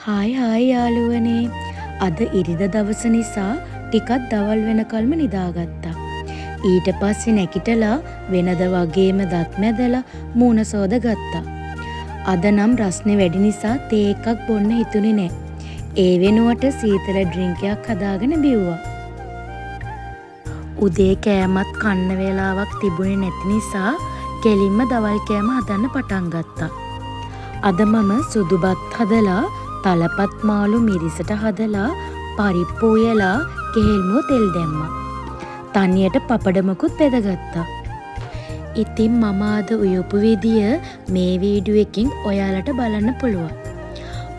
Hi යාළුවනේ. අද ඉරිදා දවස නිසා ටිකක් දවල් වෙනකල්ම නිදාගත්තා. ඊට පස්සේ නැගිටලා වෙනද වගේම දත් මැදලා මූණ සෝද ගත්තා. අද නම් රස්නේ වැඩි නිසා තේ එකක් බොන්න හිතුනේ නෑ. ඒ වෙනුවට සීතල ඩ්‍රින්ක් එකක් හදාගෙන බිව්වා. උදේ කෑමත් කන්න වෙලාවක් තිබුණේ නැති නිසා කෙලින්ම දවල් කෑම හදන්න පටන් ගත්තා. අද මම සුදු බත් හදලා තලපත් මාළු මිරිසට හදලා පරිප්පු උයලා කෙහෙල්මුව තෙල් දැම්මා. තනියට පපඩමකුත් බෙදගත්තා. ඉතින් මම අද උයපු විදිය මේ වීඩියෝ එකකින් ඔයාලට බලන්න පුළුවන්.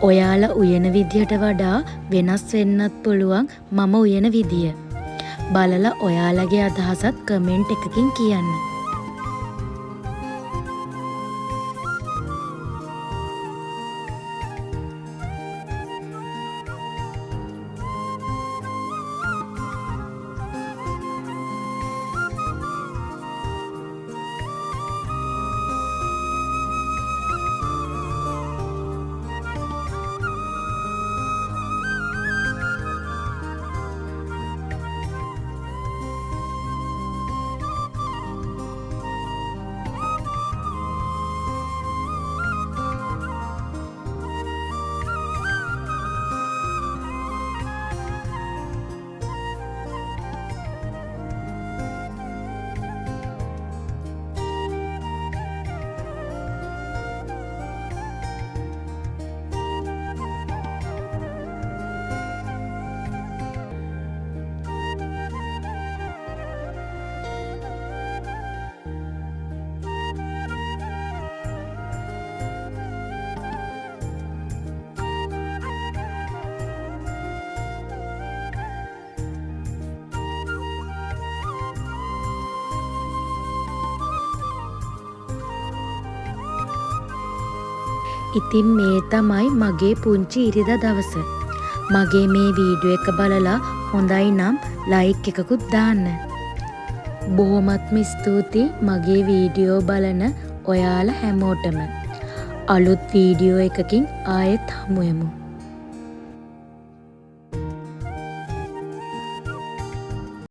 ඔයාලා උයන විදියට වඩා වෙනස් වෙන්නත් පුළුවන් මම උයන විදිය. බලලා ඔයාලගේ අදහසත් කමෙන්ට් එකකින් කියන්න. ඉතින් මේ තමයි මගේ පුංචි ඉරිදා දවස. මගේ මේ වීඩියෝ එක බලලා හොඳයි නම් ලයික් එකකුත් දාන්න. බොහොමත්ම ස්තුතියි මගේ වීඩියෝ බලන ඔයාලා හැමෝටම. අලුත් වීඩියෝ එකකින් ආයෙත් හමු වෙමු.